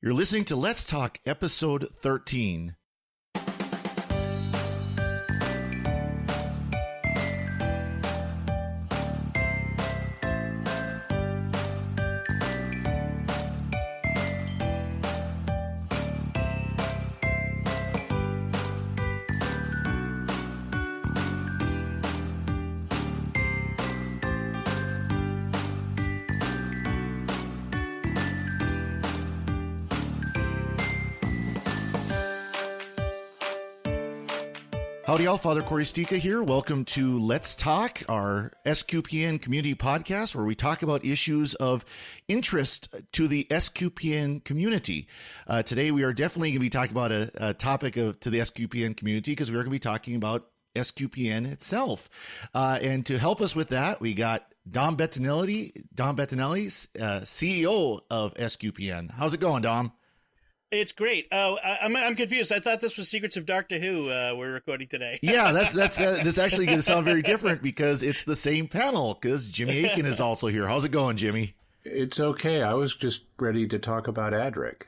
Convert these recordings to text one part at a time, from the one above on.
You're listening to Let's Talk, episode 13. Howdy all, Father Cory Sticha here. Welcome to Let's Talk, our SQPN community podcast where we talk about issues of interest to the SQPN community. Today we are definitely going to be talking about a topic to the SQPN community because we are going to be talking about SQPN itself. And to help us with that, we got Dom Bettinelli, CEO of SQPN. How's it going, Dom? It's great. Oh, I'm confused. I thought this was Secrets of Doctor Who we're recording today. Yeah, that's this actually going to sound very different because it's the same panel because Jimmy Akin is also here. How's it going, Jimmy? It's okay. I was just ready to talk about Adric.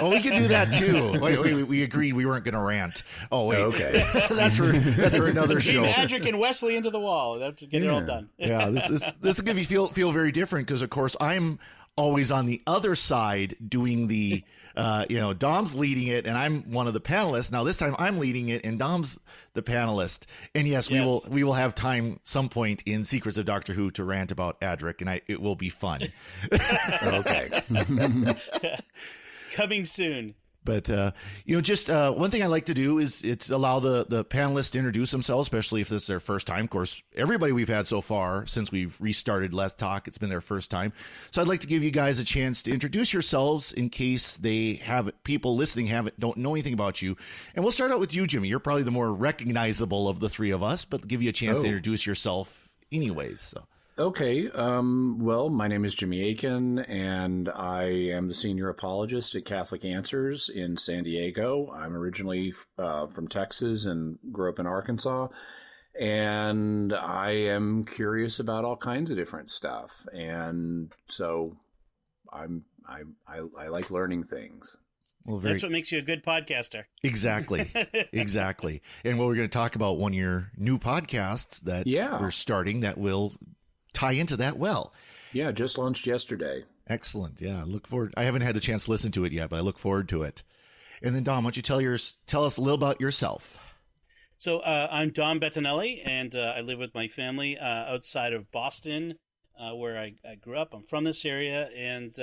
Oh, we could do that too. Wait, we agreed we weren't going to rant. Oh, wait. Okay. that's for another show. Adric and Wesley into the wall. That's to get it all done. Yeah, this is going to feel very different because, of course, I'm always on the other side doing the, Dom's leading it and I'm one of the panelists. Now this time I'm leading it and Dom's the panelist. And yes, we will have time some point in Secrets of Doctor Who to rant about Adric and it will be fun. Okay. Coming soon. But, just one thing I like to do is it's allow the panelists to introduce themselves, especially if this is their first time. Of course, everybody we've had so far since we've restarted Let's Talk, it's been their first time. So I'd like to give you guys a chance to introduce yourselves in case people listening don't know anything about you. And we'll start out with you, Jimmy. You're probably the more recognizable of the three of us, but give you a chance to introduce yourself anyways. So. Okay. Well, my name is Jimmy Akin, and I am the senior apologist at Catholic Answers in San Diego. I'm originally from Texas and grew up in Arkansas, and I am curious about all kinds of different stuff, and so I like learning things. Well, that's what makes you a good podcaster. Exactly. And what we're going to talk about one of your new podcasts that we're starting that will tie into that well. Yeah, just launched yesterday. Excellent. Yeah, look forward. I haven't had the chance to listen to it yet, but I look forward to it. And then Dom, why don't you tell us a little about yourself? So I'm Dom Bettinelli, and I live with my family outside of Boston, where I grew up. I'm from this area, and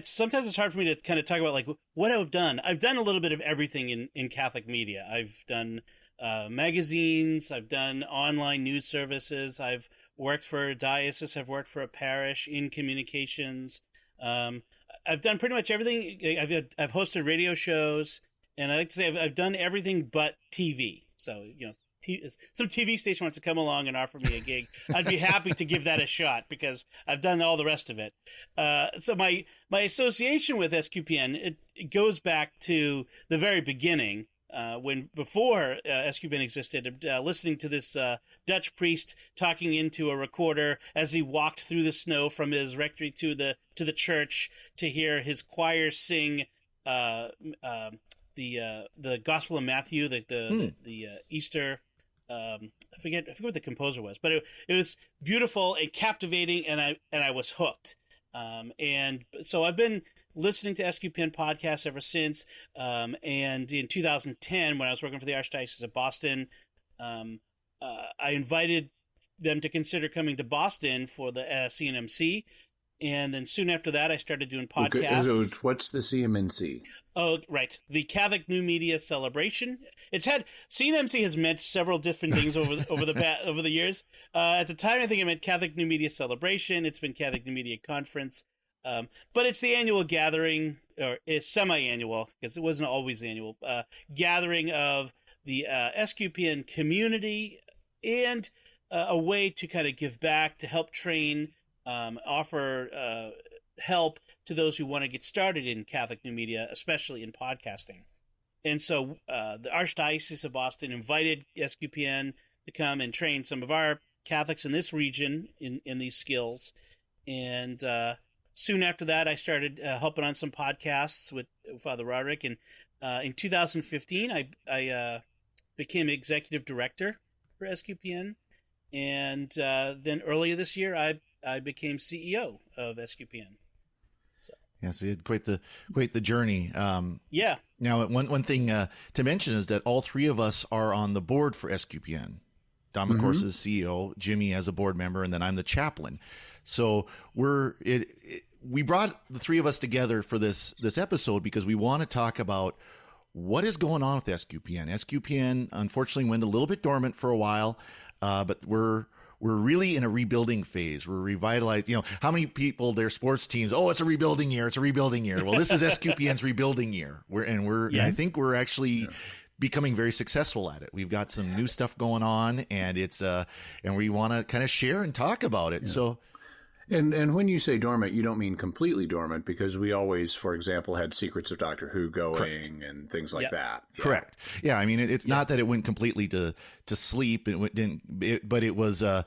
sometimes it's hard for me to kind of talk about like what I've done. I've done a little bit of everything in Catholic media. I've done magazines, I've done online news services, I've worked for a diocese, I've worked for a parish in communications. I've done pretty much everything. I've hosted radio shows, and I like to say I've done everything but TV. So, some TV station wants to come along and offer me a gig, I'd be happy to give that a shot because I've done all the rest of it. So my association with SQPN, it goes back to the very beginning. Before SQPN existed, listening to this Dutch priest talking into a recorder as he walked through the snow from his rectory to the church to hear his choir sing the Gospel of Matthew, the Easter. I forget what the composer was, but it was beautiful and captivating, and I was hooked. And so I've been listening to SQPN podcasts ever since. And in 2010, when I was working for the Archdiocese of Boston, I invited them to consider coming to Boston for the CNMC. And then soon after that, I started doing podcasts. Okay, so what's the CMNC? Oh, right. The Catholic New Media Celebration. CNMC has meant several different things over the years. At the time, I think it meant Catholic New Media Celebration. It's been Catholic New Media Conference. But it's the annual gathering, or it's semi-annual, because it wasn't always annual, gathering of the SQPN community and a way to kind of give back, to help train, offer help to those who want to get started in Catholic New Media, especially in podcasting. And so the Archdiocese of Boston invited SQPN to come and train some of our Catholics in this region in these skills. And soon after that, I started helping on some podcasts with Father Roderick. And in 2015, I became executive director for SQPN. And then earlier this year, I became CEO of SQPN. So. Yes, it quite the journey. Yeah. Now, one thing to mention is that all three of us are on the board for SQPN. Dom, of course, is CEO, Jimmy as a board member, and then I'm the chaplain. So we brought the three of us together for this episode because we want to talk about what is going on with SQPN. SQPN, unfortunately, went a little bit dormant for a while, but we're really in a rebuilding phase. We're revitalized. How many people, their sports teams, it's a rebuilding year. It's a rebuilding year. Well, this is SQPN's rebuilding year. And I think we're actually becoming very successful at it. We've got some new stuff going on, and it's and we want to kind of share and talk about it. Yeah. So. And when you say dormant, you don't mean completely dormant, because we always, for example, had Secrets of Doctor Who going. Correct. And things like that. Yeah. Correct. Yeah, I mean, it's not that it went completely to sleep. But it was it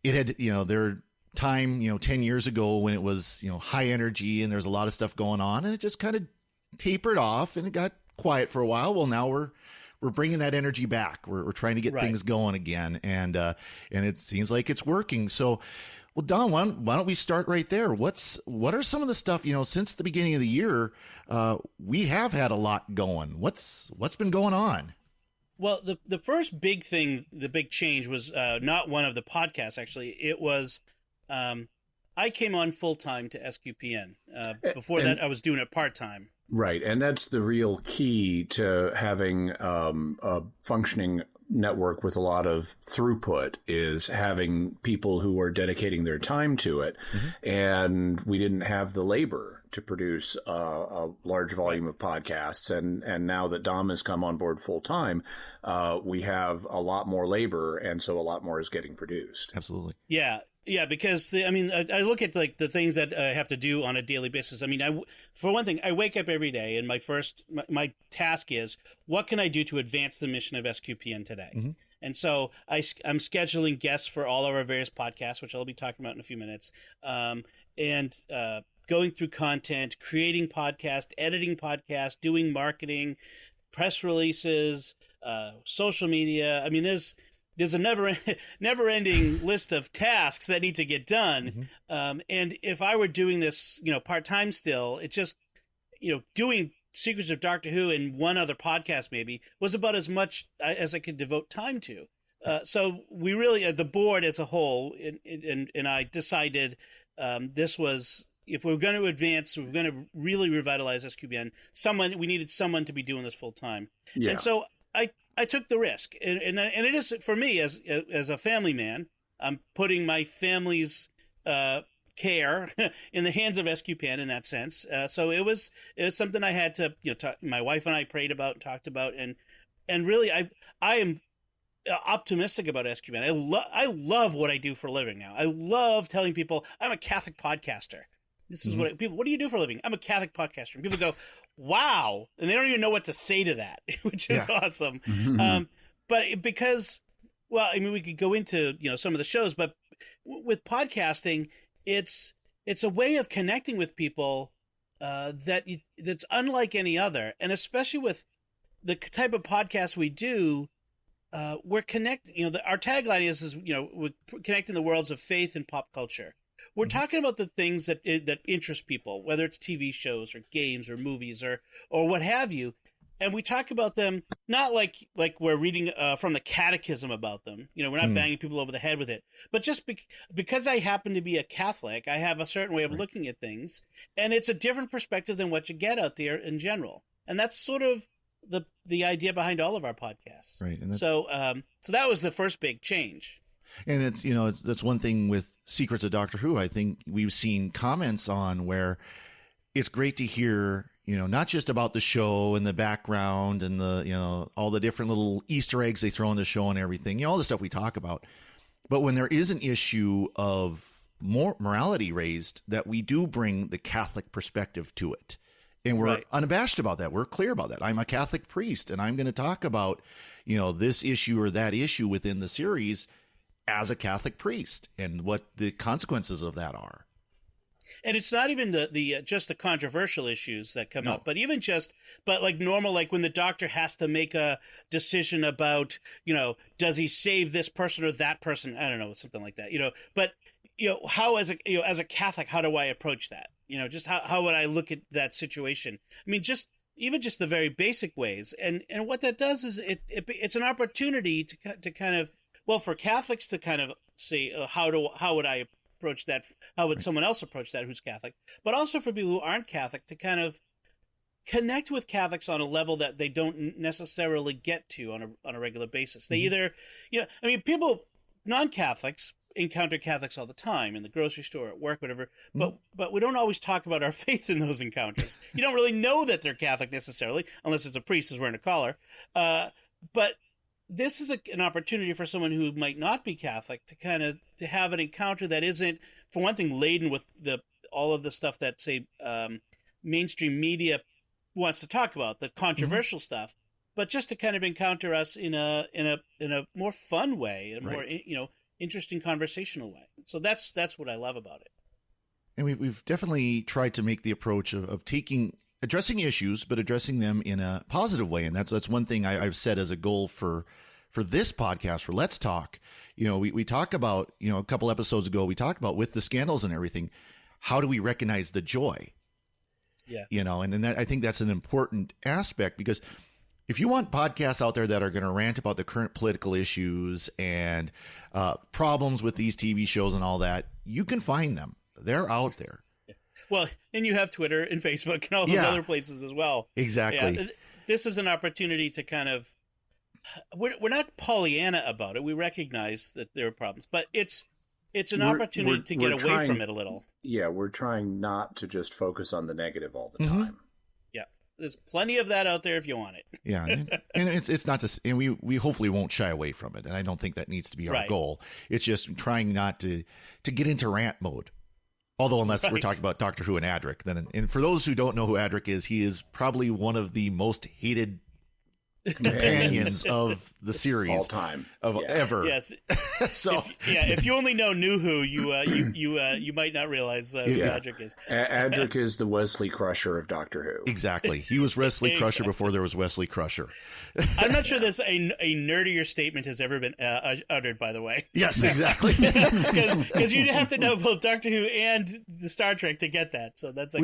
had there time 10 years ago when it was high energy and there's a lot of stuff going on, and it just kind of tapered off and it got quiet for a while. Well, now we're bringing that energy back. We're trying to get things going again, and it seems like it's working. So. Well, Don, why don't we start right there? What are some of the stuff, since the beginning of the year, we have had a lot going. What's been going on? Well, the first big thing, the big change was not one of the podcasts, actually. It was I came on full-time to SQPN. Before that, I was doing it part-time. Right, and that's the real key to having a functioning network with a lot of throughput, is having people who are dedicating their time to it. Mm-hmm. And we didn't have the labor to produce a large volume of podcasts. And now that Dom has come on board full time, we have a lot more labor. And so a lot more is getting produced. Absolutely. Yeah. Yeah, because I look at like the things that I have to do on a daily basis. I mean, for one thing, I wake up every day, and my task is, what can I do to advance the mission of SQPN today? Mm-hmm. And so I'm scheduling guests for all of our various podcasts, which I'll be talking about in a few minutes, and going through content, creating podcasts, editing podcasts, doing marketing, press releases, social media. I mean, there's a never-ending list of tasks that need to get done. Mm-hmm. And if I were doing this, part-time still, it's just, doing Secrets of Doctor Who and one other podcast maybe was about as much as I could devote time to. So we really, the board as a whole, and I decided this was, if we're going to advance, we're going to really revitalize SQPN, we needed someone to be doing this full-time. Yeah. And so I took the risk, and it is, for me as a family man, I'm putting my family's care in the hands of SQPN in that sense. So it was something I had to my wife and I prayed about and talked about, and really I am optimistic about SQPN. I love what I do for a living now. I love telling people I'm a Catholic podcaster. This is what do you do for a living? I'm a Catholic podcaster. And people go, wow. And they don't even know what to say to that, which is awesome. Mm-hmm. But because, well, I mean, we could go into, some of the shows, but with podcasting, it's a way of connecting with people that's unlike any other. And especially with the type of podcast we do, we're connecting, our tagline is we're connecting the worlds of faith and pop culture. We're talking about the things that interest people, whether it's TV shows or games or movies or what have you, and we talk about them not like we're reading from the catechism about them. We're not banging people over the head with it, but just because I happen to be a Catholic, I have a certain way of looking at things, and it's a different perspective than what you get out there in general, and that's sort of the idea behind all of our podcasts. Right. And so that was the first big change. And it's that's one thing with Secrets of Doctor Who. I think we've seen comments on where it's great to hear, not just about the show and the background and the, all the different little Easter eggs they throw in the show and everything, all the stuff we talk about. But when there is an issue of more morality raised, that we do bring the Catholic perspective to it. And we're unabashed about that. We're clear about that. I'm a Catholic priest, and I'm going to talk about, this issue or that issue within the series as a Catholic priest and what the consequences of that are. And it's not even the just the controversial issues that come No. up, but like normal, like when the doctor has to make a decision about, does he save this person or that person? I don't know, something like that, but how as a Catholic, how do I approach that? Just how would I look at that situation? I mean, just the very basic ways. And what that does is it's an opportunity to kind of, well, for Catholics to kind of say, how would I approach that? How would someone else approach that who's Catholic? But also for people who aren't Catholic to kind of connect with Catholics on a level that they don't necessarily get to on a regular basis. They either, people, non-Catholics encounter Catholics all the time in the grocery store, at work, whatever. But we don't always talk about our faith in those encounters. You don't really know that they're Catholic necessarily, unless it's a priest who's wearing a collar. But this is an opportunity for someone who might not be Catholic to have an encounter that isn't, for one thing, laden with all of the stuff that, say, mainstream media wants to talk about, the controversial stuff, but just to kind of encounter us in a more fun way, in a more interesting conversational way. So that's what I love about it. And we've definitely tried to make the approach of addressing issues, but addressing them in a positive way. And that's one thing I've set as a goal for this podcast, for Let's Talk. We talk about, a couple episodes ago, we talked about, with the scandals and everything, how do we recognize the joy? Yeah. And then I think that's an important aspect, because if you want podcasts out there that are going to rant about the current political issues and problems with these TV shows and all that, you can find them. They're out there. Yeah. Well, and you have Twitter and Facebook and all those other places as well. Exactly. Yeah. This is an opportunity to kind of, we're not Pollyanna about it. We recognize that there are problems, but it's an opportunity to get away from it a little. Yeah, we're trying not to just focus on the negative all the time. Yeah, there's plenty of that out there if you want it. Yeah, and it's not just, and we hopefully won't shy away from it, and I don't think that needs to be our goal. It's just trying not to get into rant mode. Although, unless we're talking about Doctor Who and Adric, then, and for those who don't know who Adric is, he is probably one of the most hated companions of the series all time ever. Yes. So if you only know New Who, you might not realize who Adric is. Adric is the Wesley Crusher of Doctor Who. Exactly. He was Wesley Crusher before there was Wesley Crusher. I'm not sure there's a nerdier statement has ever been uttered, by the way. Yes, exactly. Because you'd have to know both Doctor Who and the Star Trek to get that. So that's a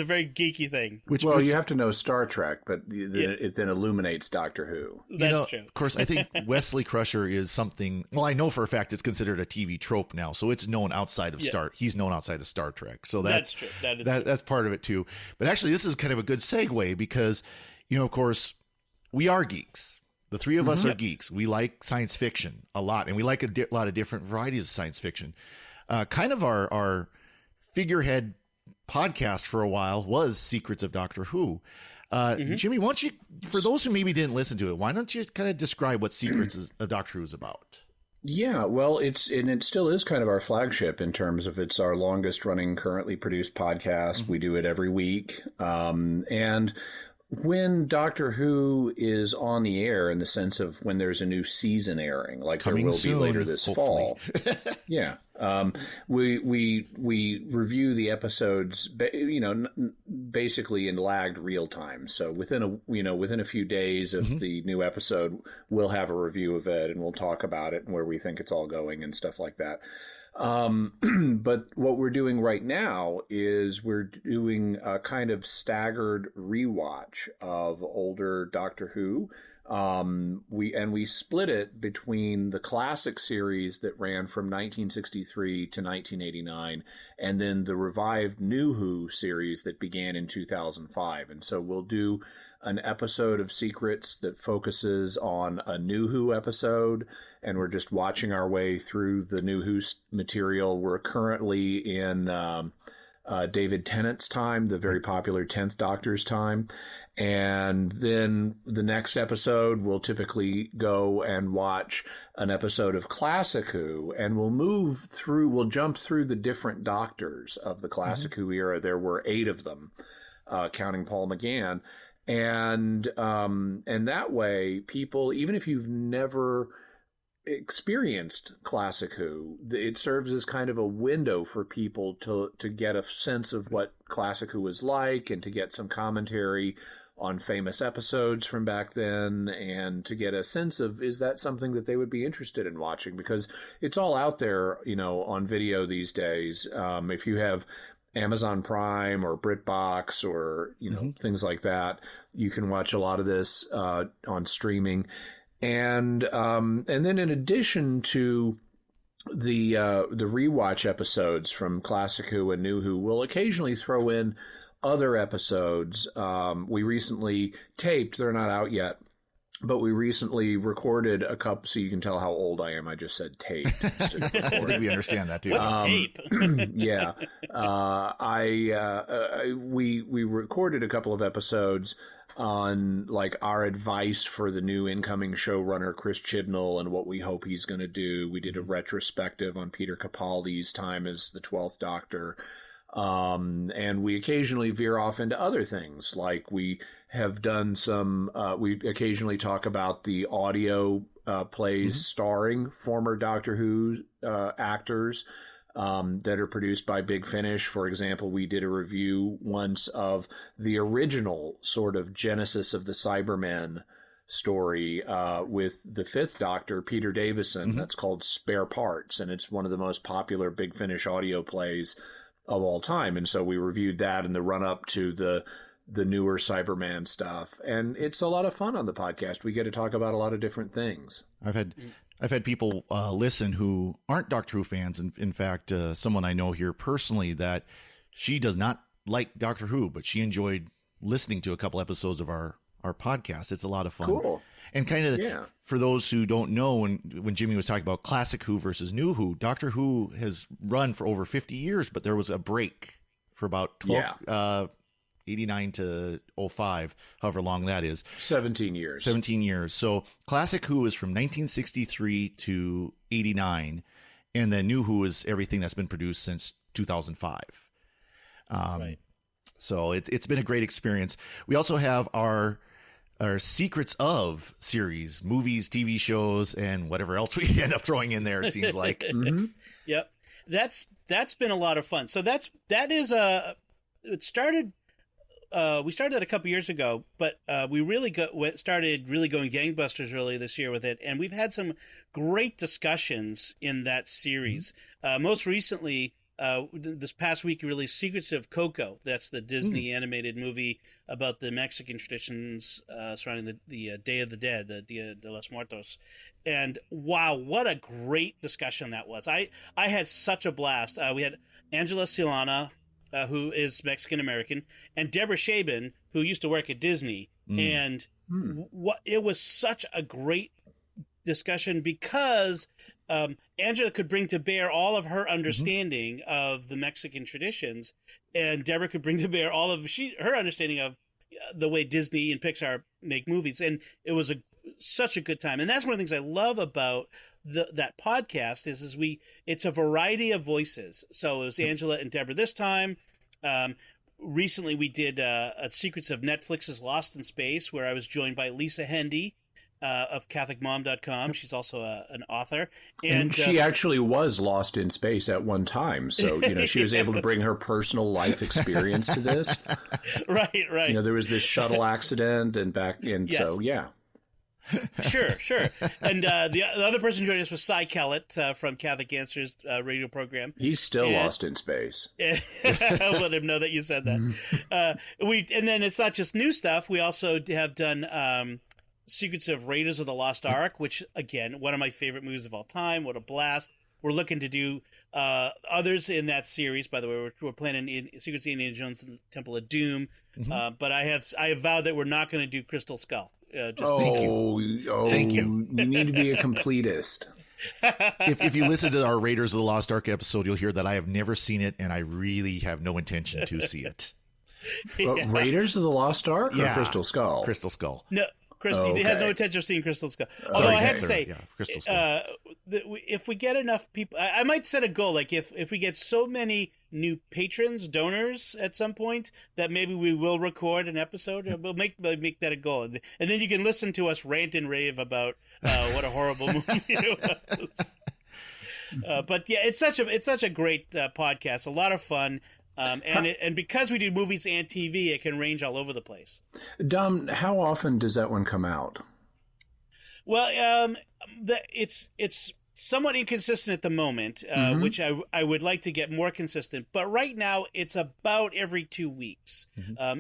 very geeky thing. You have to know Star Trek, but it then illuminates Doctor Who. That's true. Of course, I think Wesley Crusher is something. Well, I know for a fact it's considered a TV trope now, so it's known outside of He's known outside of Star Trek, so that's true. That's part of it too. But actually, this is kind of a good segue because, of course, we are geeks. The three of us are geeks. We like science fiction a lot, and we like a lot of different varieties of science fiction. Kind of our figurehead podcast for a while was Secrets of Doctor Who. Jimmy, why don't you, for those who maybe didn't listen to it, why don't you kind of describe what Secrets of Doctor Who is about? Yeah, well, it still is kind of our flagship in terms of it's our longest running currently produced podcast. We do it every week. And when Doctor Who is on the air, in the sense of when there's a new season airing, like Coming there will soon, be later this fall. Yeah. We review the episodes, basically in lagged real time. So within a few days of the new episode, we'll have a review of it and we'll talk about it and where we think it's all going and stuff like that. But what we're doing right now is we're doing a kind of staggered rewatch of older Doctor Who. We split it between the classic series that ran from 1963 to 1989 and then the revived New Who series that began in 2005. And so we'll do an episode of Secrets that focuses on a New Who episode, and we're just watching our way through the New Who material. We're currently in David Tennant's time, the very popular 10th Doctor's time. And then the next episode, we'll typically go and watch an episode of Classic Who, and we'll jump through the different Doctors of the Classic Who era. There were 8 of them, counting Paul McGann. And that way, people, even if you've never experienced Classic Who, it serves as kind of a window for people to get a sense of what Classic Who was like, and to get some commentary on famous episodes from back then, and to get a sense of, is that something that they would be interested in watching? Because it's all out there, on video these days. If you have Amazon Prime or BritBox or, things like that, you can watch a lot of this on streaming. And then in addition to the rewatch episodes from Classic Who and New Who, we'll occasionally throw in other episodes. We recently taped, they're not out yet, but we recently recorded a couple, so you can tell how old I am. I just said taped instead of recorded. I think we understand that too. What's tape? Yeah. We recorded a couple of episodes on like our advice for the new incoming showrunner, Chris Chibnall, and what we hope he's going to do. We did a retrospective on Peter Capaldi's time as the 12th Doctor. And we occasionally veer off into other things, like we have done some, we occasionally talk about the audio plays starring former Doctor Who actors that are produced by Big Finish. For example, we did a review once of the original sort of genesis of the Cybermen story with the fifth Doctor, Peter Davison. That's called Spare Parts, and it's one of the most popular Big Finish audio plays of all time. And so we reviewed that in the run-up to the newer Cyberman stuff, and it's a lot of fun on the podcast. We get to talk about a lot of different things. I've had people listen who aren't Doctor Who fans. And in fact, someone I know here personally, that she does not like Doctor Who, but she enjoyed listening to a couple episodes of our podcast. It's a lot of fun. Cool. And kind of for those who don't know, when Jimmy was talking about Classic Who versus New Who, Doctor Who has run for over 50 years, but there was a break for about 89 to 05, however long that is. 17 years. 17 years. So Classic Who is from 1963 to 89, and then New Who is everything that's been produced since 2005. Right. So it's been a great experience. We also have our Secrets of series, movies, TV shows, and whatever else we end up throwing in there, it seems like. Yep. That's been a lot of fun. So that is it started. We started that a couple years ago, but we really started really going gangbusters earlier this year with it, and we've had some great discussions in that series. Most recently, this past week, we released Secrets of Coco. That's the Disney animated movie about the Mexican traditions surrounding the Day of the Dead, the Dia de los Muertos. And wow, what a great discussion that was. I had such a blast. We had Angela Silana, who is Mexican-American, and Deborah Shaban, who used to work at Disney. And it was such a great discussion because Angela could bring to bear all of her understanding of the Mexican traditions, and Deborah could bring to bear all of her understanding of the way Disney and Pixar make movies. And it was such a good time. And that's one of the things I love about that podcast is it's a variety of voices. So it was Angela and Deborah this time. Recently we did Secrets of Netflix's Lost in Space, where I was joined by Lisa Hendy of CatholicMom.com. She's also an author. And she actually was lost in space at one time. So, she was able to bring her personal life experience to this. Right. There was this shuttle accident so, yeah. Sure. And the other person joining us was Cy Kellett from Catholic Answers radio program. He's still lost in space. I'll let him know that you said that. And then it's not just new stuff. We also have done Secrets of Raiders of the Lost Ark, which, again, one of my favorite movies of all time. What a blast. We're looking to do others in that series. By the way, we're planning in Secrets of Indiana Jones and the Temple of Doom. But I have vowed that we're not going to do Crystal Skull. Thank you. You need to be a completist. If you listen to our Raiders of the Lost Ark episode, you'll hear that I have never seen it, and I really have no intention to see it. Raiders of the Lost Ark or Crystal Skull? Crystal Skull. No, He has no intention of seeing Crystal Skull. Although I have to say, Crystal Skull. If we get enough people, I might set a goal. Like if we get so many new patrons, donors at some point, that maybe we will record an episode. We'll make that a goal, and then you can listen to us rant and rave about what a horrible movie it was. But yeah, it's such a great podcast. A lot of fun. And because we do movies and TV, it can range all over the place. Dom, how often does that one come out? Well, it's somewhat inconsistent at the moment, which I would like to get more consistent. But right now, it's about every 2 weeks.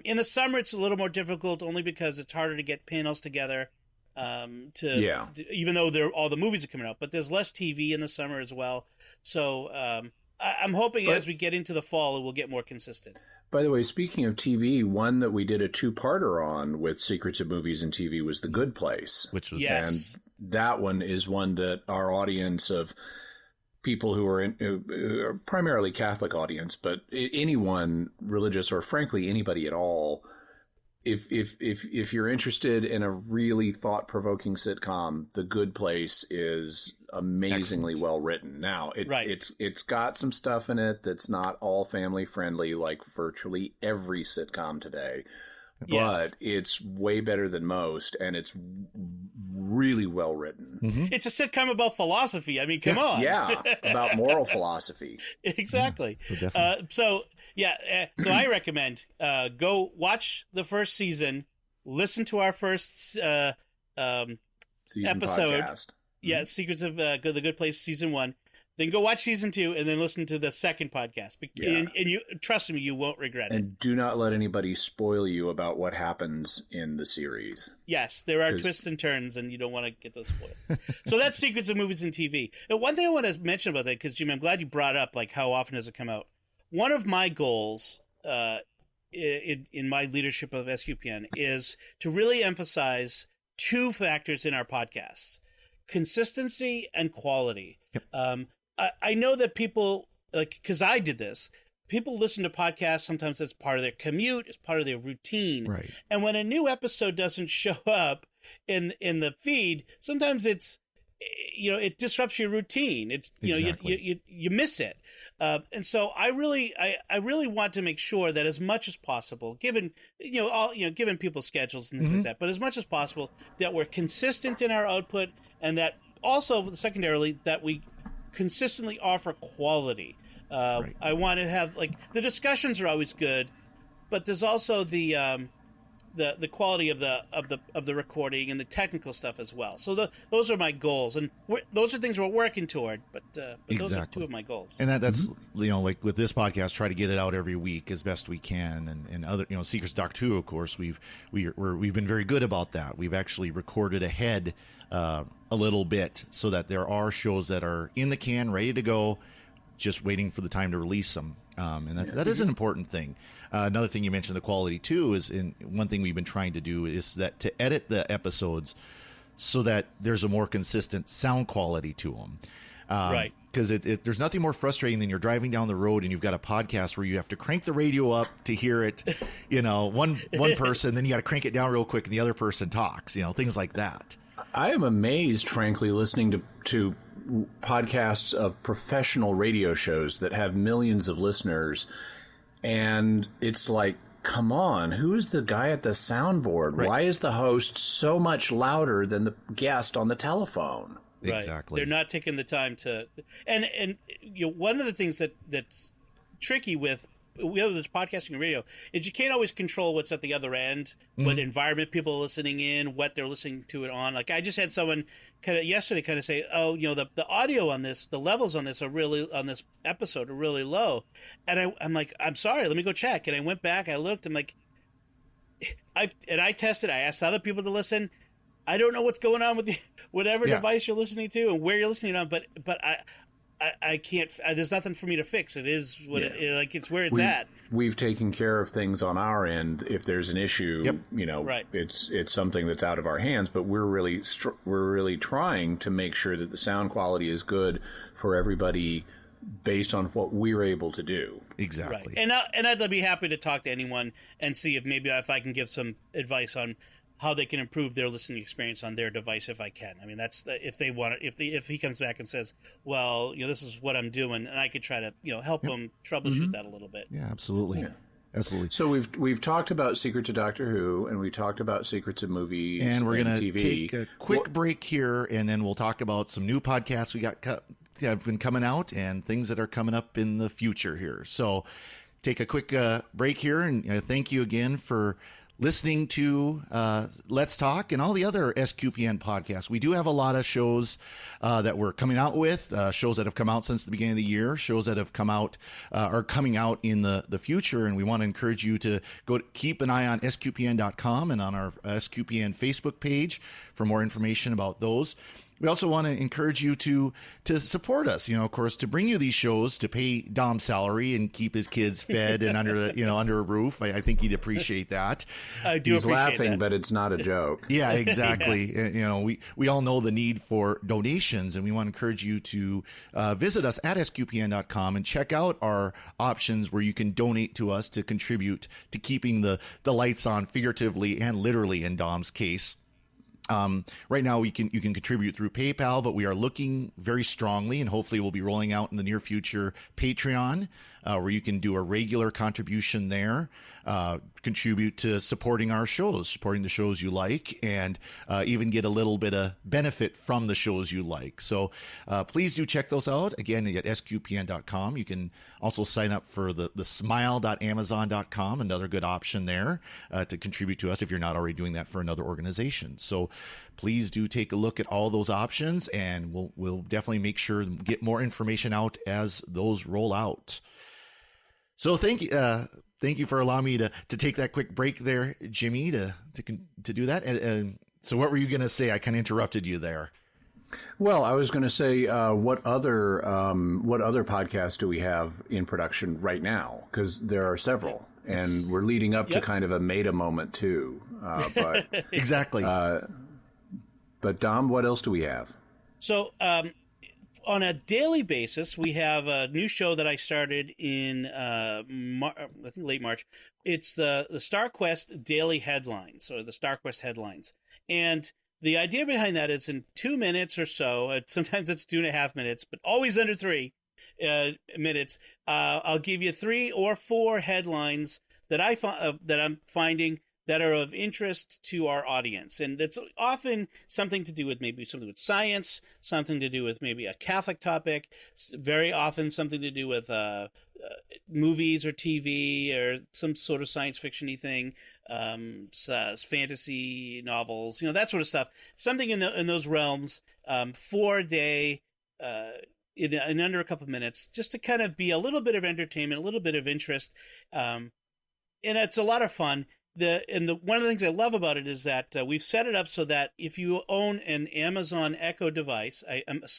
In the summer, it's a little more difficult, only because it's harder to get panels together. Even though all the movies are coming out, but there's less TV in the summer as well. So I'm hoping as we get into the fall, it will get more consistent. By the way, speaking of TV, one that we did a two-parter on with Secrets of Movies and TV was The Good Place. Which was And that one is one that our audience of people who are primarily Catholic audience, but anyone religious or frankly anybody at all, if you're interested in a really thought-provoking sitcom, The Good Place is amazingly well written. Now, it's got some stuff in it that's not all family friendly, like virtually every sitcom today. But it's way better than most, and it's really well written. It's a sitcom about philosophy. I mean, come on. Yeah, about moral philosophy. Exactly. So I recommend go watch the first season, listen to our first season episode. Podcast. Yeah, Secrets of The Good Place, season 1. Then go watch season 2, and then listen to the second podcast. And you trust me, you won't regret it. And do not let anybody spoil you about what happens in the series. Yes, there are twists and turns, and you don't want to get those spoiled. So that's Secrets of Movies and TV. And one thing I want to mention about that, because Jim, I'm glad you brought up like how often does it come out. One of my goals in my leadership of SQPN is to really emphasize 2 factors in our podcasts: consistency and quality. Yep. I know that people, like, because I did this, people listen to podcasts sometimes as part of their commute, as part of their routine. Right. And when a new episode doesn't show up in the feed, sometimes it's, it disrupts your routine. It's, you miss it. And so I really want to make sure that as much as possible, given people's schedules and things like that, but as much as possible that we're consistent in our output, and that also secondarily that we consistently offer quality. I want to have, like, the discussions are always good, but there's also the quality of the recording and the technical stuff as well. So those are my goals, and those are things we're working toward. But those are 2 of my goals. And that's like with this podcast, try to get it out every week as best we can. And other Secrets of Doctor Who, of course, we've been very good about that. We've actually recorded ahead a little bit so that there are shows that are in the can, ready to go, just waiting for the time to release them. And that is an important thing. Another thing you mentioned, the quality too, is one thing we've been trying to do is that to edit the episodes so that there's a more consistent sound quality to them. Right. Because there's nothing more frustrating than you're driving down the road and you've got a podcast where you have to crank the radio up to hear it, one person, then you got to crank it down real quick and the other person talks, things like that. I am amazed, frankly, listening to podcasts of professional radio shows that have millions of listeners, and it's like, come on, who is the guy at the soundboard? Right. Why is the host so much louder than the guest on the telephone? Right. Exactly. They're not taking the time to, and one of the things that's tricky with whether it's podcasting or radio is you can't always control what's at the other end, what environment people are listening in, what they're listening to it on. Like I just had someone yesterday say, oh, the audio on this, the levels on this on this episode are really low. And I'm like, I'm sorry, let me go check. And I went back, I looked, I'm like, I tested, I asked other people to listen. I don't know what's going on with whatever device you're listening to and where you're listening on, but I can't. There's nothing for me to fix. It is what it's where it's at. We've taken care of things on our end. If there's an issue, right. it's something that's out of our hands. But we're really trying to make sure that the sound quality is good for everybody based on what we're able to do. Exactly. Right. And I'd be happy to talk to anyone and see if I can give some advice on how they can improve their listening experience on their device if I can. I mean, that's if they want it, if he comes back and says, well, this is what I'm doing, and I could try to help them troubleshoot that a little bit. Yeah, absolutely. Yeah. Absolutely. So we've talked about Secrets of Doctor Who, and we talked about Secrets of Movies, and we're going to TV. take a quick break here, and then we'll talk about some new podcasts we got have been coming out and things that are coming up in the future here. So take a quick break here, and thank you again for listening to Let's Talk and all the other SQPN podcasts. We do have a lot of shows that we're coming out with, shows that have come out since the beginning of the year, shows that have come out are coming out in the future, and we want to encourage you to keep an eye on SQPN.com and on our SQPN Facebook page for more information about those. We also want to encourage you to support us, of course, to bring you these shows, to pay Dom's salary and keep his kids fed and under under a roof. I think he'd appreciate that. I do. He's appreciate laughing, that. But it's not a joke. Yeah, exactly. Yeah. We all know the need for donations, and we want to encourage you to visit us at sqpn.com and check out our options where you can donate to us to contribute to keeping the lights on, figuratively and literally in Dom's case. Right now you can contribute through PayPal, but we are looking very strongly, and hopefully we'll be rolling out in the near future Patreon, where you can do a regular contribution there, contribute to supporting our shows, supporting the shows you like, and even get a little bit of benefit from the shows you like. So please do check those out. Again, at sqpn.com. You can also sign up for the smile.amazon.com, another good option there to contribute to us if you're not already doing that for another organization. So please do take a look at all those options, and we'll definitely make sure to get more information out as those roll out. So thank you for allowing me to take that quick break there, Jimmy, to do that. And so what were you going to say? I kind of interrupted you there. Well, I was going to say, what other podcasts do we have in production right now? Because there are several, and we're leading up to kind of a meta moment too. But exactly. But Dom, what else do we have? So on a daily basis, we have a new show that I started in I think late March. It's the Starquest Daily Headlines, or the Starquest Headlines. And the idea behind that is in 2 minutes or so, sometimes it's 2.5 minutes, but always under 3 minutes, I'll give you 3 or 4 headlines that I'm finding that are of interest to our audience. And that's often something to do with maybe something with science, something to do with maybe a Catholic topic, very often something to do with movies or TV or some sort of science fiction-y thing, fantasy novels, that sort of stuff. Something in those realms, 4 a day, in under a couple of minutes, just to kind of be a little bit of entertainment, a little bit of interest. And it's a lot of fun. One of the things I love about it is that we've set it up so that if you own an Amazon Echo device,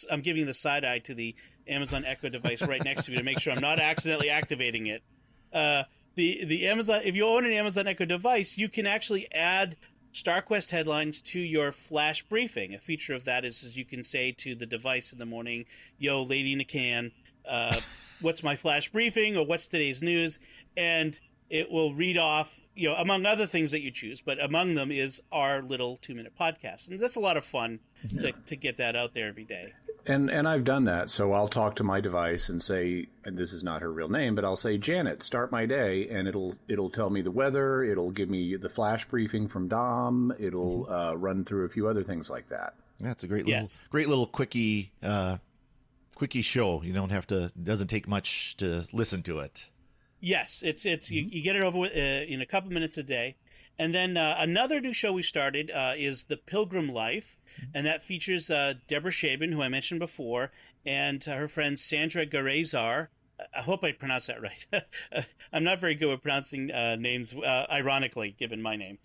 I'm giving the side eye to the Amazon Echo device right next to me to make sure I'm not accidentally activating it. The Amazon, if you own an Amazon Echo device, you can actually add Starquest headlines to your flash briefing. A feature of that is you can say to the device in the morning, "Yo, lady in a can, what's my flash briefing?" or "What's today's news?" and it will read off, among other things that you choose, but among them is our little 2-minute podcast. And that's a lot of fun to get that out there every day. And I've done that. So I'll talk to my device and say, and this is not her real name, but I'll say, "Janet, start my day." And it'll tell me the weather. It'll give me the flash briefing from Dom. It'll run through a few other things like that. That's a great little quickie show. You don't have to, doesn't take much to listen to it. Yes, it's you get it over with in a couple minutes a day. And then another new show we started is The Pilgrim Life, and that features Deborah Shaban, who I mentioned before, and her friend Sandra Garezar. I hope I pronounced that right. I'm not very good at pronouncing names, ironically, given my name.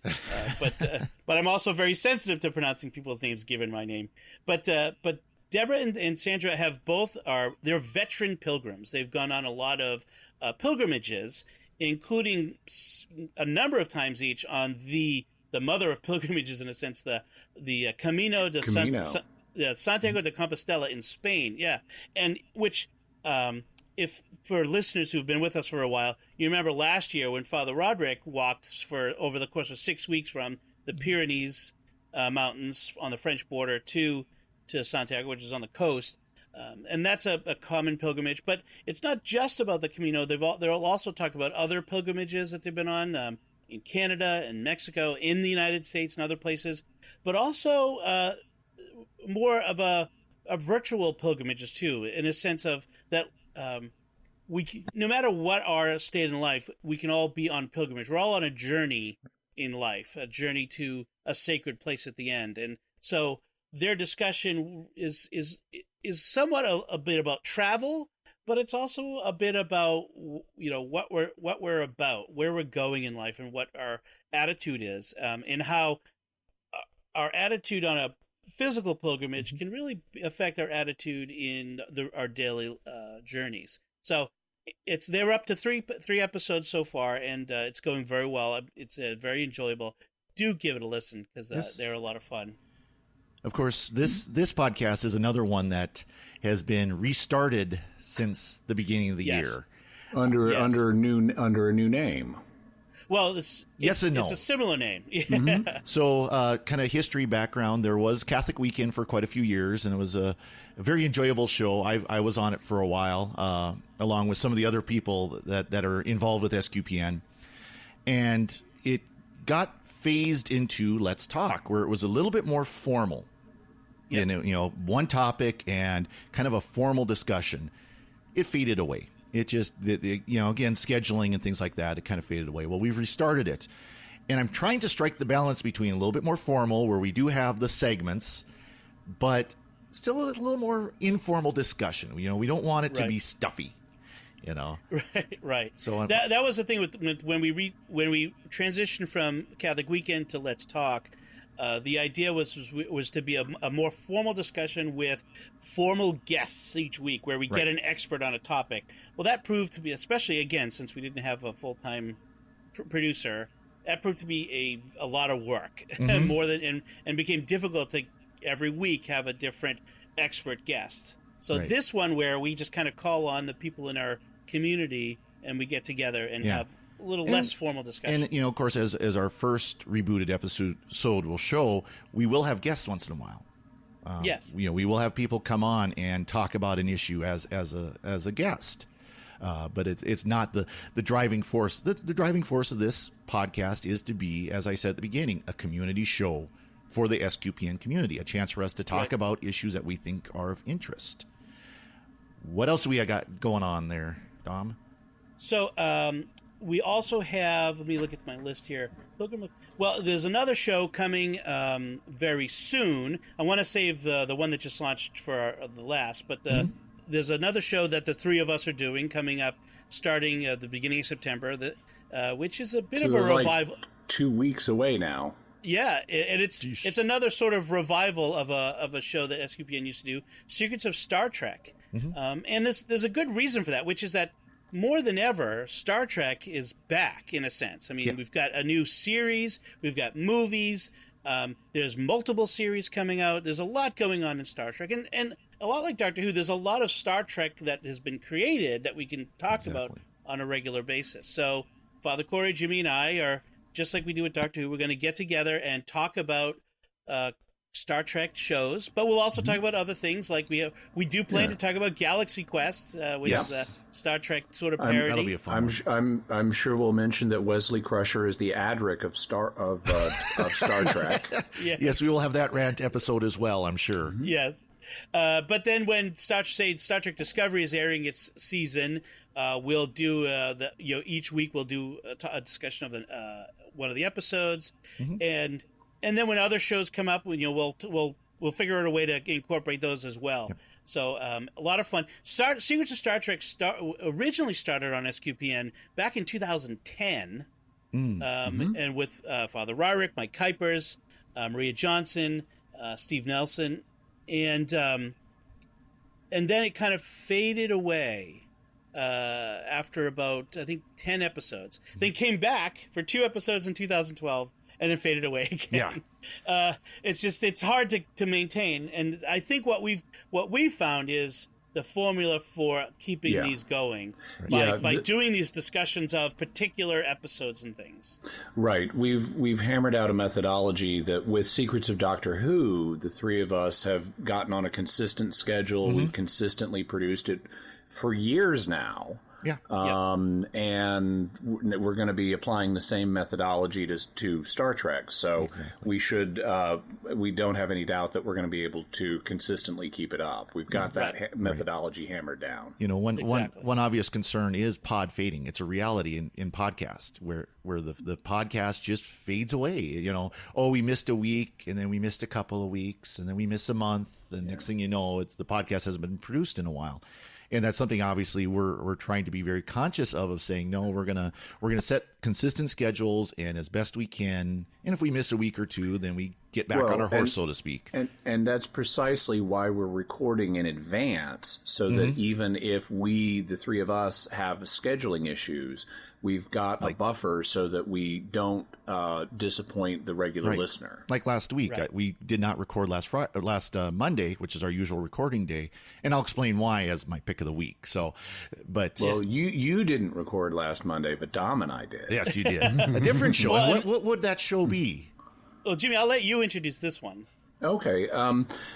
But I'm also very sensitive to pronouncing people's names given my name. But Deborah and Sandra have they're veteran pilgrims. They've gone on a lot of pilgrimages, including a number of times each on the mother of pilgrimages, in a sense, the Camino de Santiago de Compostela in Spain. Yeah, and which, if for listeners who've been with us for a while, you remember last year when Father Roderick walked for over the course of 6 weeks from the Pyrenees mountains on the French border to Santiago, which is on the coast. And that's a common pilgrimage, but it's not just about the Camino. They'll also talk about other pilgrimages that they've been on in Canada and Mexico, in the United States and other places, but also more of a virtual pilgrimages too, in a sense of that no matter what our state in life, we can all be on pilgrimage. We're all on a journey in life, a journey to a sacred place at the end, and so their discussion is somewhat a bit about travel, but it's also a bit about what we're about, where we're going in life, and what our attitude is, and how our attitude on a physical pilgrimage can really affect our attitude in our daily journeys. So they're up to three episodes so far, and it's going very well. It's very enjoyable. Do give it a listen because they're a lot of fun. Of course, this podcast is another one that has been restarted since the beginning of the year under a new name. Well, yes and no. It's a similar name. Mm-hmm. So, kind of history background. There was Catholic Weekend for quite a few years, and it was a very enjoyable show. I was on it for a while, along with some of the other people that are involved with SQPN, and it got phased into Let's Talk, where it was a little bit more formal. Yep. One topic and kind of a formal discussion. It faded away. It just, again, scheduling and things like that, it kind of faded away. Well, we've restarted it. And I'm trying to strike the balance between a little bit more formal, where we do have the segments, but still a little more informal discussion. We don't want it to be stuffy, Right. So that was the thing with when we transitioned from Catholic Weekend to Let's Talk. The idea was to be a more formal discussion with formal guests each week, where we get an expert on a topic. Well, that proved to be, especially again since we didn't have a full-time producer, that proved to be a lot of work, mm-hmm. more than and became difficult to every week have a different expert guest. So this one, where we just kind of call on the people in our community and we get together and have a little less formal discussion. And, of course, as our first rebooted episode will show, we will have guests once in a while. Yes. We will have people come on and talk about an issue as a guest. But it's not the driving force. The driving force of this podcast is to be, as I said at the beginning, a community show for the SQPN community, a chance for us to talk about issues that we think are of interest. What else do we got going on there, Dom? So, we also have, let me look at my list here. Well, there's another show coming very soon. I want to save the one that just launched for the last, but there's another show that the three of us are doing coming up starting at the beginning of September, which is a bit of a revival. Like 2 weeks away now. Yeah, and it's another sort of revival of a show that SQPN used to do, Secrets of Star Trek. Mm-hmm. And there's a good reason for that, which is that more than ever, Star Trek is back, in a sense. I mean, we've got a new series, we've got movies, there's multiple series coming out, there's a lot going on in Star Trek, and a lot like Doctor Who, there's a lot of Star Trek that has been created that we can talk about on a regular basis. So, Father Cory, Jimmy, and I are, just like we do with Doctor Who, we're going to get together and talk about Star Trek shows, but we'll also talk about other things. Like we do plan to talk about Galaxy Quest, which is a Star Trek sort of parody. That'll be a fun one. I'm sure we'll mention that Wesley Crusher is the Adric of Star Trek. Yes, we will have that rant episode as well, I'm sure. Yes. But then when Star Trek Discovery is airing its season, we'll do each week we'll do a discussion of one of the episodes, and then when other shows come up, we'll figure out a way to incorporate those as well. Yep. So a lot of fun. Secrets of Star Trek originally started on SQPN back in 2010, and with Father Ryrick, Mike Kuipers, Maria Johnson, Steve Nelson, and then it kind of faded away after about, I think, 10 episodes. Then came back for 2 episodes in 2012. And then faded away again. Yeah, it's hard to maintain. And I think what we've found is the formula for keeping these going by doing these discussions of particular episodes and things. Right. We've hammered out a methodology that with Secrets of Doctor Who, the three of us have gotten on a consistent schedule. Mm-hmm. We've consistently produced it for years now. Yeah. And we're going to be applying the same methodology to Star Trek. So we don't have any doubt that we're going to be able to consistently keep it up. We've got that methodology hammered down. One obvious concern is pod fading. It's a reality in podcast where the podcast just fades away. We missed a week, and then we missed a couple of weeks, and then we miss a month. The next thing you know, the podcast hasn't been produced in a while. And that's something obviously we're trying to be very conscious of saying, no, we're gonna set consistent schedules and as best we can. And if we miss a week or two, then we get back on our horse, so to speak. And that's precisely why we're recording in advance, so that even if we, the three of us, have scheduling issues, we've got a buffer so that we don't disappoint the regular listener. Like last week, we did not record last Monday, which is our usual recording day, and I'll explain why as my pick of the week. You didn't record last Monday, but Dom and I did. Yes, you did. A different show. What would that show be? Well, Jimmy, I'll let you introduce this one. Okay.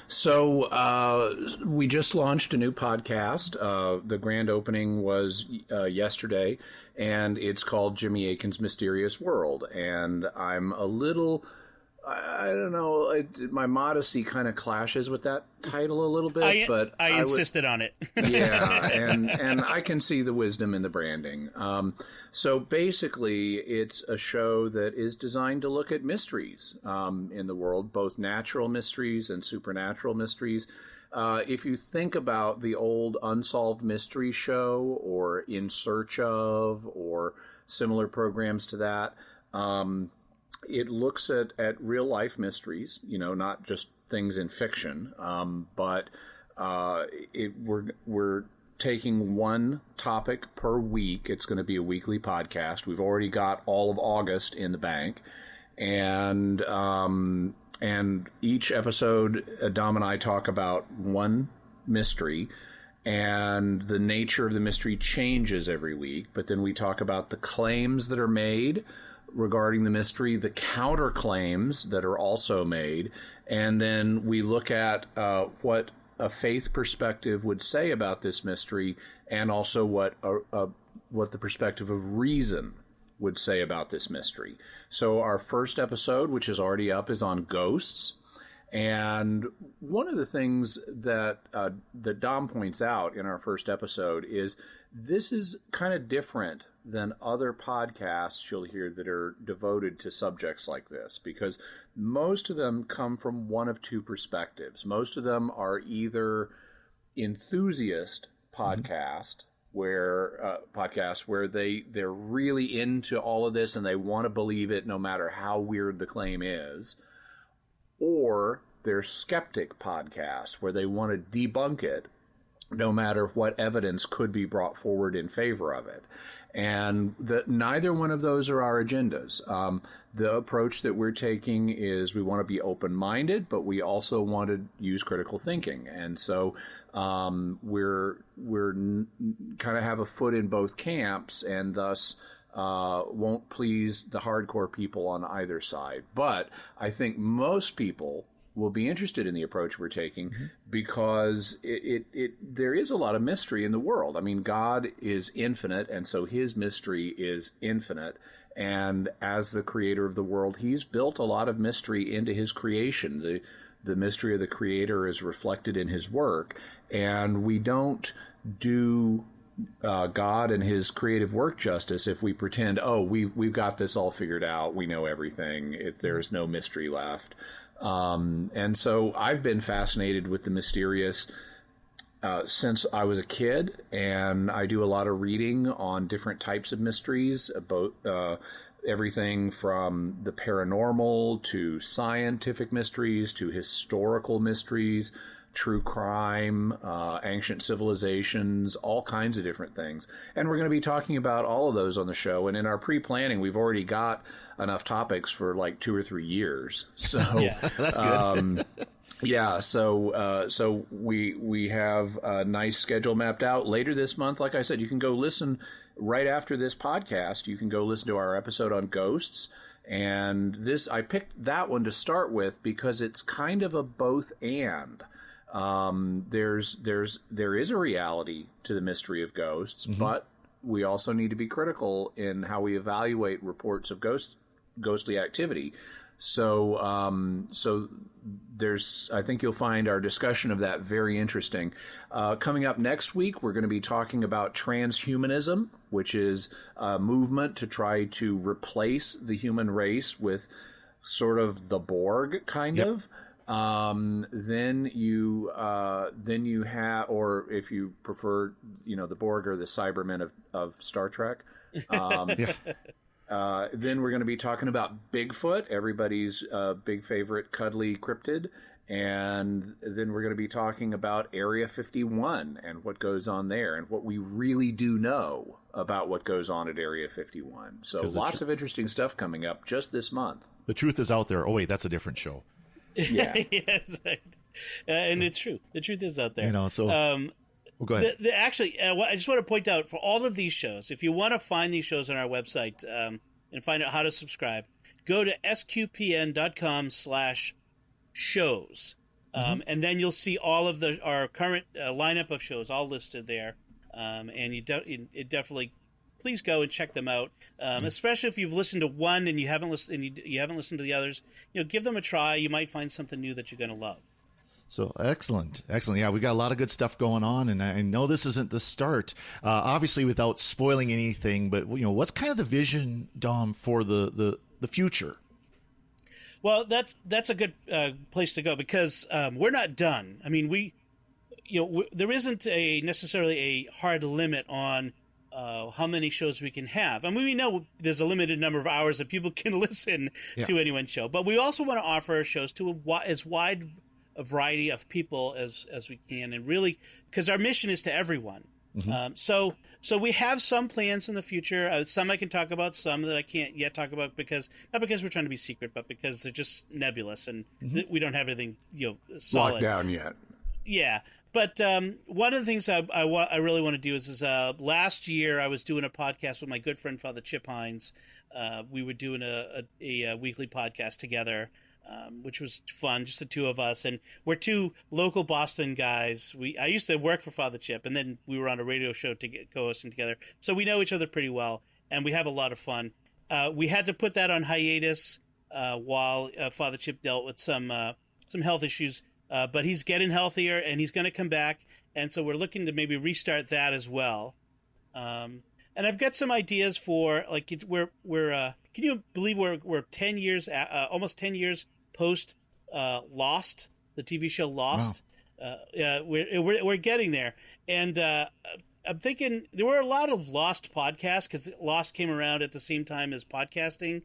So we just launched a new podcast. The grand opening was yesterday, and it's called Jimmy Akin's Mysterious World. And I'm a little... I don't know. My modesty kind of clashes with that title a little bit, but I insisted on it. Yeah, and I can see the wisdom in the branding. So basically, it's a show that is designed to look at mysteries in the world, both natural mysteries and supernatural mysteries. If you think about the old Unsolved Mystery Show or In Search Of or similar programs to that, it looks at real life mysteries, not just things in fiction, but we're taking one topic per week. It's going to be a weekly podcast. We've already got all of August in the bank, and each episode, Dom and I talk about one mystery. And the nature of the mystery changes every week, but then we talk about the claims that are made regarding the mystery, the counterclaims that are also made, and then we look at what a faith perspective would say about this mystery, and also what the perspective of reason would say about this mystery. So our first episode, which is already up, is on ghosts. And one of the things that Dom points out in our first episode is this is kind of different than other podcasts you'll hear that are devoted to subjects like this, because most of them come from one of two perspectives. Most of them are either enthusiast podcasts where they're really into all of this and they want to believe it no matter how weird the claim is, or they're skeptic podcasts where they want to debunk it no matter what evidence could be brought forward in favor of it. And neither one of those are our agendas. The approach that we're taking is we want to be open-minded, but we also want to use critical thinking. And so we're kind of have a foot in both camps, and thus won't please the hardcore people on either side. But I think most people will be interested in the approach we're taking because there is a lot of mystery in the world. I mean, God is infinite, and so his mystery is infinite. And as the creator of the world, he's built a lot of mystery into his creation. The mystery of the creator is reflected in his work, and we don't do God and his creative work justice if we pretend, we've got this all figured out, we know everything, if there's no mystery left. And so I've been fascinated with the mysterious since I was a kid, and I do a lot of reading on different types of mysteries, about everything from the paranormal to scientific mysteries to historical mysteries, true crime, ancient civilizations, all kinds of different things. And we're going to be talking about all of those on the show. And in our pre-planning, we've already got enough topics for like 2 or 3 years. So yeah, that's good. Yeah, so we have a nice schedule mapped out. Later this month, like I said, you can go listen right after this podcast. You can go listen to our episode on ghosts, and I picked that one to start with because it's kind of a both and. There is a reality to the mystery of ghosts, but we also need to be critical in how we evaluate reports of ghostly activity. So I think you'll find our discussion of that very interesting. Coming up next week, we're going to be talking about transhumanism, which is a movement to try to replace the human race with sort of the Borg kind of. Then you have, or if you prefer, the Borg or the Cybermen of Star Trek. Then we're going to be talking about Bigfoot, everybody's big favorite cuddly cryptid. And then we're going to be talking about Area 51 and what goes on there and what we really do know about what goes on at Area 51. So lots of interesting stuff coming up just this month. The truth is out there. Oh, wait, that's a different show. Yeah. Yes. And it's true. The truth is out there. So... Well, go ahead. Actually, I just want to point out for all of these shows, if you want to find these shows on our website and find out how to subscribe, go to sqpn.com/shows. And then you'll see all of our current lineup of shows all listed there. And it definitely, please go and check them out. Especially if you've listened to one and you haven't listened to the others, give them a try. You might find something new that you're going to love. So excellent. Yeah, we got a lot of good stuff going on, and I know this isn't the start, obviously without spoiling anything, but what's kind of the vision, Dom, for the future? Well, that's a good place to go because we're not done. I mean, there isn't necessarily a hard limit on how many shows we can have. I mean, we know there's a limited number of hours that people can listen to any one show, but we also want to offer shows to as wide a variety of people as we can, and really, because our mission is to everyone. So we have some plans in the future. Some I can talk about, some that I can't yet talk about not because we're trying to be secret, but because they're just nebulous and we don't have anything solid locked down yet. Yeah, but one of the things I really want to do is last year I was doing a podcast with my good friend Father Chip Hines. We were doing a weekly podcast together. Which was fun, just the two of us, and we're two local Boston guys. I used to work for Father Chip, and then we were on a radio show co-hosting together, so we know each other pretty well, and we have a lot of fun. We had to put that on hiatus while Father Chip dealt with some health issues, but he's getting healthier, and he's going to come back, and so we're looking to maybe restart that as well. And I've got some ideas for we're can you believe we're 10 years almost 10 years post Lost, the TV show Lost. Wow. We're getting there, and I'm thinking there were a lot of Lost podcasts because Lost came around at the same time as podcasting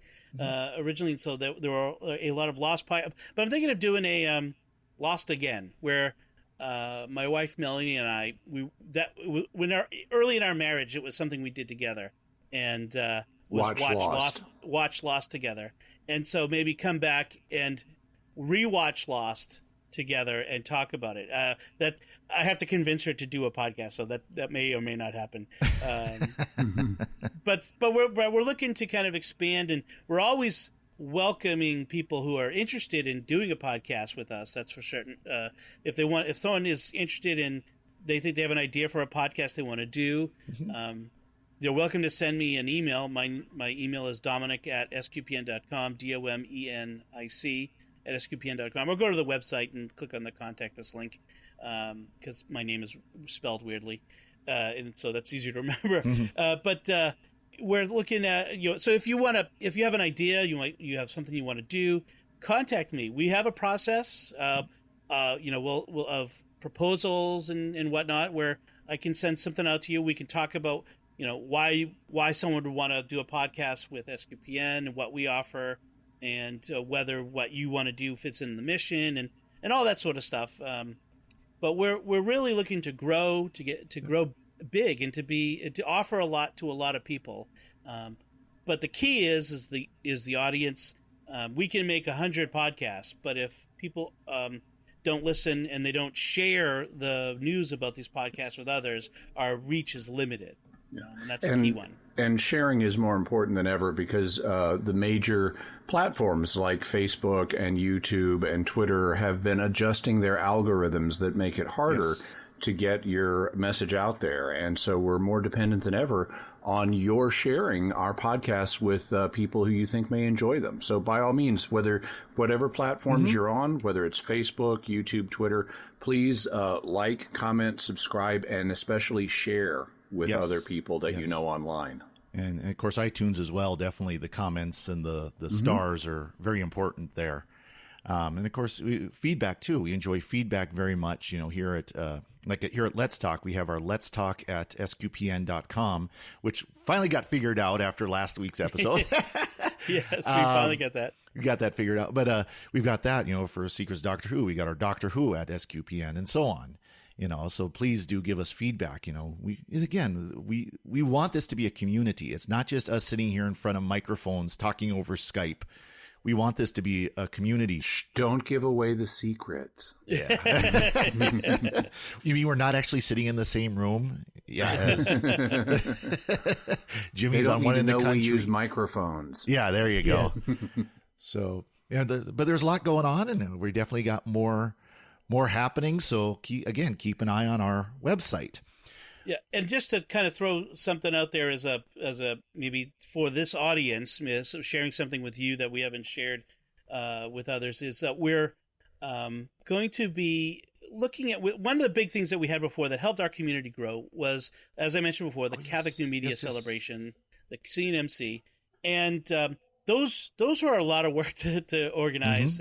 originally, and so there were a lot of Lost but I'm thinking of doing a Lost Again, where my wife Melanie and I early in our marriage it was something we did together, and watch Lost together. And so maybe come back and rewatch Lost together and talk about it. That I have to convince her to do a podcast, so that may or may not happen. But we're looking to kind of expand, and we're always welcoming people who are interested in doing a podcast with us. That's for certain. If someone is interested in, they think they have an idea for a podcast they want to do. You're welcome to send me an email. My email is dominic@sqpn.com, DOMENIC@sqpn.com, or go to the website and click on the Contact Us link, because my name is spelled weirdly, and so that's easier to remember. But we're looking at, so if you have an idea, you have something you want to do, contact me. We have a process, we'll of proposals and whatnot, where I can send something out to you. We can talk about why someone would want to do a podcast with SQPN and what we offer, and whether what you want to do fits in the mission and all that sort of stuff. But we're really looking to grow, to grow big, and to offer a lot to a lot of people. But the key is the audience. We can make 100 podcasts, but if people don't listen and they don't share the news about these podcasts with others, our reach is limited. And that's a key one. And sharing is more important than ever because the major platforms like Facebook and YouTube and Twitter have been adjusting their algorithms that make it harder to get your message out there. And so we're more dependent than ever on your sharing our podcasts with people who you think may enjoy them. So by all means, whatever platforms you're on, whether it's Facebook, YouTube, Twitter, please like, comment, subscribe, and especially share with other people that you know online. And of course, iTunes as well. Definitely the comments and the stars are very important there. And of course, feedback too. We enjoy feedback very much. Here at Let's Talk, we have our Let's Talk at SQPN.com, which finally got figured out after last week's episode. Yes, we finally got that. We got that figured out. But we've got that, for Secrets Doctor Who. We got our Doctor Who at SQPN and so on. So please do give us feedback. We want this to be a community. It's not just us sitting here in front of microphones talking over Skype. We want this to be a community. Shh, don't give away the secrets. Yeah. You mean we're not actually sitting in the same room? Yes. Jimmy's on one end of the country. We use microphones. Yeah, there you go. Yes. So, but there's a lot going on, and we definitely got more happening. So keep an eye on our website. Yeah, and just to kind of throw something out there as a maybe for this audience, sharing something with you that we haven't shared with others is that we're going to be looking at one of the big things that we had before that helped our community grow was, as I mentioned before, the Catholic New Media Celebration, the CNMC, and those are a lot of work to organize.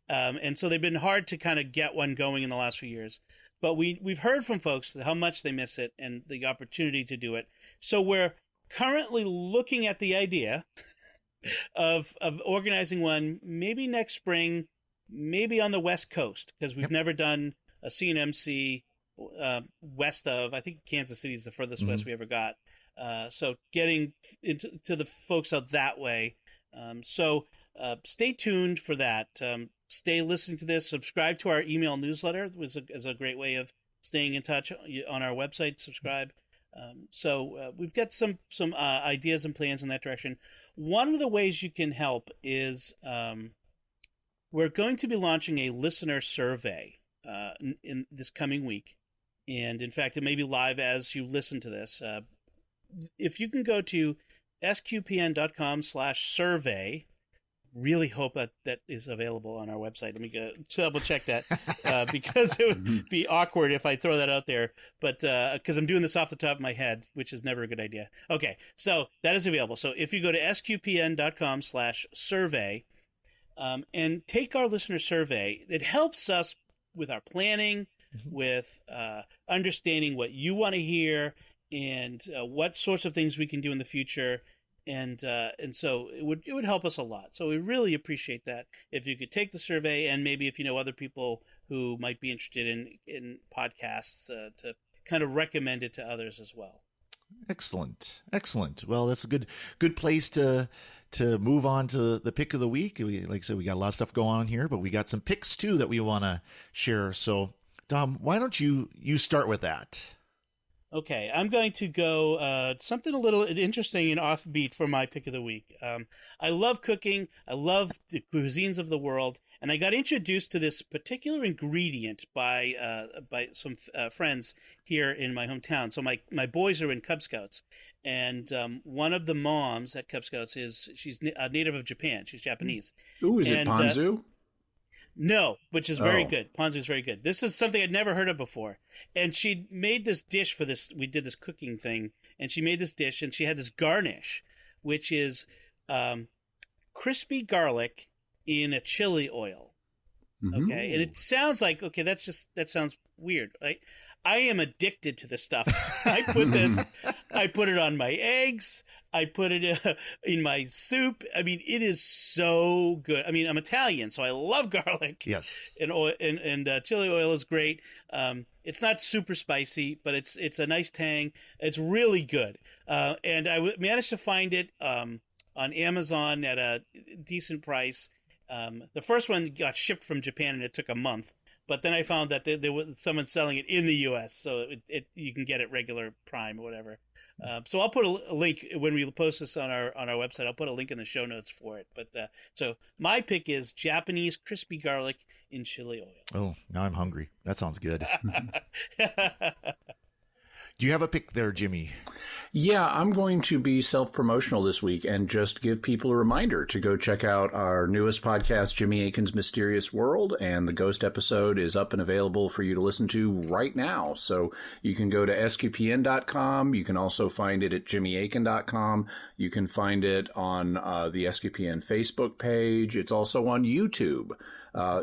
And so they've been hard to kind of get one going in the last few years. But we've heard from folks how much they miss it and the opportunity to do it. So we're currently looking at the idea of organizing one maybe next spring, maybe on the West Coast, because we've never done a CNMC west of, I think Kansas City is the furthest west we ever got. So getting to the folks out that way. So stay tuned for that. Stay listening to this. Subscribe to our email newsletter is a great way of staying in touch on our website. Subscribe. So we've got some ideas and plans in that direction. One of the ways you can help is we're going to be launching a listener survey in this coming week. And in fact, it may be live as you listen to this. If you can go to sqpn.com/survey, really hope that is available on our website. Let me go double check that because it would be awkward if I throw that out there. But because I'm doing this off the top of my head, which is never a good idea. Okay, so that is available. So if you go to sqpn.com/survey and take our listener survey, it helps us with our planning, with understanding what you want to hear and what sorts of things we can do in the future. And so it would help us a lot. So we really appreciate that if you could take the survey, and maybe if you know other people who might be interested in podcasts to kind of recommend it to others as well. Excellent. Well, that's a good place to move on to the pick of the week. Like I said, we got a lot of stuff going on here, but we got some picks too that we want to share. So Dom, why don't you start with that? Okay, I'm going to go something a little interesting and offbeat for my pick of the week. I love cooking. I love the cuisines of the world, and I got introduced to this particular ingredient by some friends here in my hometown. So my boys are in Cub Scouts, and one of the moms at Cub Scouts she's a native of Japan. She's Japanese. Ooh, is it ponzu? No, which is very good. Ponzu is very good. This is something I'd never heard of before. And she made this dish for this. We did this cooking thing, and she made this dish, and she had this garnish, which is crispy garlic in a chili oil. Okay, and it sounds like that sounds weird, right? I am addicted to this stuff. I put it on my eggs. I put it in my soup. I mean, it is so good. I mean, I'm Italian, so I love garlic. Yes. And oil, and chili oil is great. It's not super spicy, but it's a nice tang. It's really good. And I managed to find it on Amazon at a decent price. The first one got shipped from Japan, and it took a month. But then I found that there was someone selling it in the U.S., so you can get it regular Prime or whatever. So I'll put a link when we post this on our website. I'll put a link in the show notes for it. But so my pick is Japanese crispy garlic in chili oil. Oh, now I'm hungry. That sounds good. Do you have a pick there, Jimmy? Yeah, I'm going to be self-promotional this week and just give people a reminder to go check out our newest podcast, Jimmy Akin's Mysterious World, and the Ghost episode is up and available for you to listen to right now. So you can go to SQPN.com. You can also find it at JimmyAkin.com. You can find it on the SQPN Facebook page. It's also on YouTube.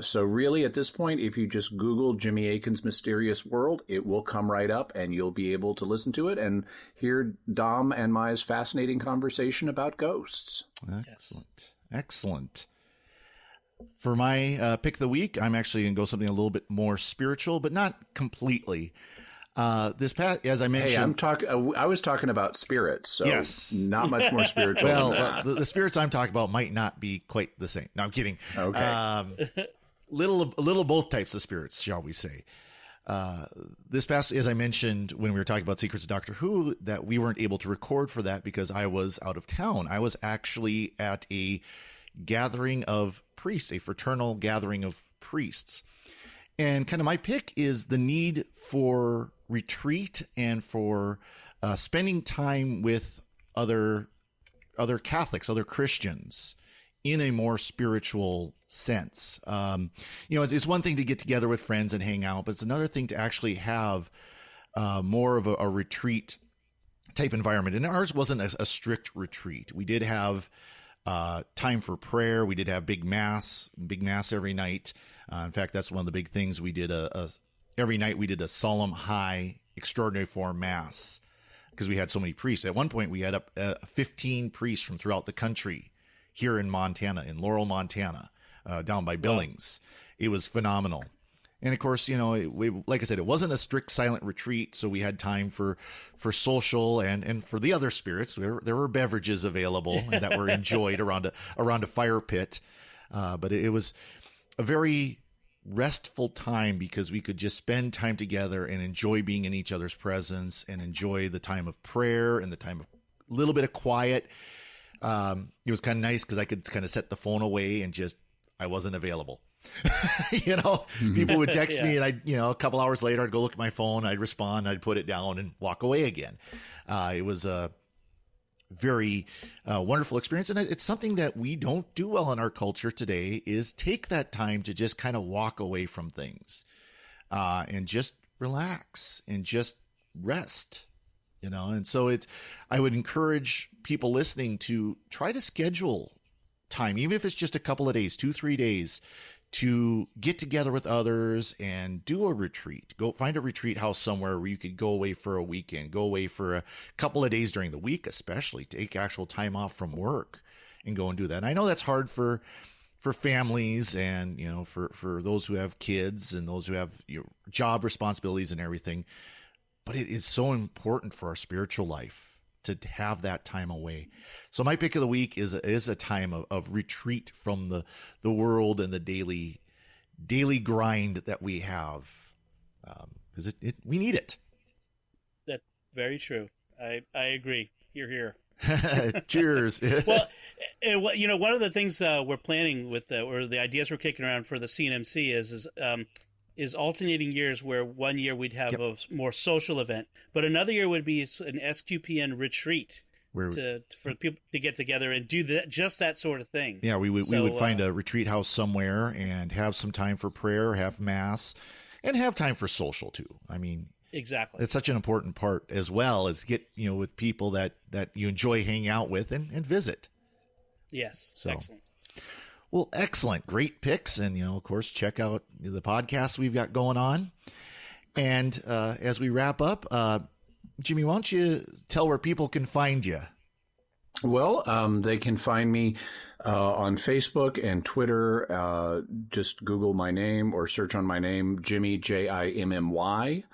So really, at this point, if you just Google Jimmy Akin's Mysterious World, it will come right up and you'll be able to listen to it and hear Dom and Maya's fascinating conversation about ghosts. Excellent. Excellent. For my pick of the week, I'm actually going to go something a little bit more spiritual, but not completely. This past, as I mentioned, hey, I was talking about spirits, so yes, not much more spiritual. Well, the spirits I'm talking about might not be quite the same. No, I'm kidding. Okay, little both types of spirits, shall we say? This past, as I mentioned when we were talking about Secrets of Doctor Who, that we weren't able to record for that because I was out of town. I was actually at a gathering of priests, a fraternal gathering of priests. And kind of my pick is the need for retreat and for spending time with other Catholics, other Christians in a more spiritual sense. It's one thing to get together with friends and hang out, but it's another thing to actually have more of a retreat type environment. And ours wasn't a strict retreat. We did have time for prayer. We did have big mass every night. In fact, that's one of the big things we did. Every night we did a solemn, high, extraordinary form mass because we had so many priests. At one point, we had up 15 priests from throughout the country here in Montana, in Laurel, Montana, down by Billings. It was phenomenal. And of course, like I said, it wasn't a strict silent retreat, so we had time for social and for the other spirits. There were beverages available that were enjoyed around a fire pit, but it was a very restful time because we could just spend time together and enjoy being in each other's presence and enjoy the time of prayer and the time of a little bit of quiet. It was kind of nice because I could kind of set the phone away and I wasn't available. People would text me and a couple hours later, I'd go look at my phone, I'd respond, I'd put it down and walk away again. It was a very wonderful experience. And it's something that we don't do well in our culture today is take that time to just kind of walk away from things and just relax and just rest, and so I would encourage people listening to try to schedule time, even if it's just a couple of days, 2-3 days, to get together with others and do a retreat. Go find a retreat house somewhere where you could go away for a weekend, go away for a couple of days during the week, especially take actual time off from work and go and do that. And I know that's hard for families and, for those who have kids and those who have job responsibilities and everything. But it is so important for our spiritual life to have that time away. So my pick of the week is a time of retreat from the world and the daily grind that we have, because we need it. That's very true. I agree. Hear. Cheers. Well, one of the things we're planning with, or the ideas we're kicking around for the CNMC is alternating years where one year we'd have a more social event, but another year would be an SQPN retreat for people to get together and do just that sort of thing. Yeah, we would find a retreat house somewhere and have some time for prayer, have mass, and have time for social too. I mean, exactly. It's such an important part as well as get with people that you enjoy hanging out with and visit. Yes, so. Excellent. Well, excellent. Great picks. And, of course, check out the podcast we've got going on. And as we wrap up, Jimmy, why don't you tell where people can find you? Well, they can find me on Facebook and Twitter. Just Google my name or search on my name, Jimmy, Jimmy.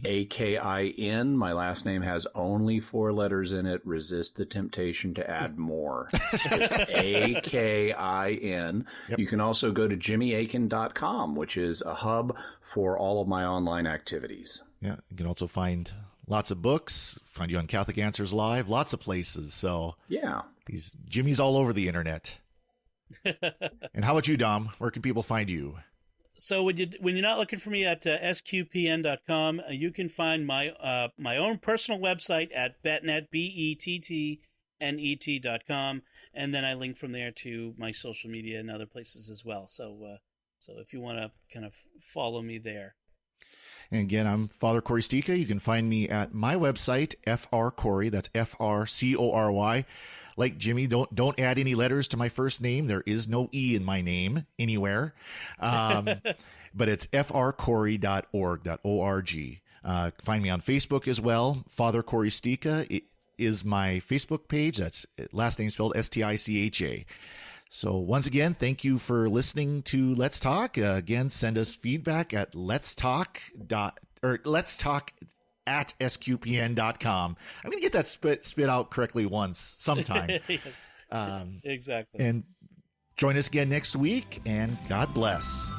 Akin. My last name has only 4 letters in it. Resist the temptation to add more. It's just Akin. Yep. You can also go to jimmyakin.com, which is a hub for all of my online activities. Yeah, you can also find lots of books, find you on Catholic Answers Live, lots of places. So yeah, Jimmy's all over the internet. And how about you, Dom? Where can people find you? So when you're not looking for me at SQPN.com, you can find my my own personal website at Betnet, BETTNET.com, and then I link from there to my social media and other places as well. So if you want to kind of follow me there. And again, I'm Father Cory Sticha. You can find me at my website, frcory. That's FRCORY. Like Jimmy, don't add any letters to my first name. There is no E in my name anywhere. But it's frcory.org. Find me on Facebook as well. Father Cory Sticha is my Facebook page. That's last name spelled Sticha. So once again, thank you for listening to Let's Talk. Again, send us feedback at letstalk@sqpn.com. I'm going to get that spit out correctly sometime. Exactly. And join us again next week, and God bless.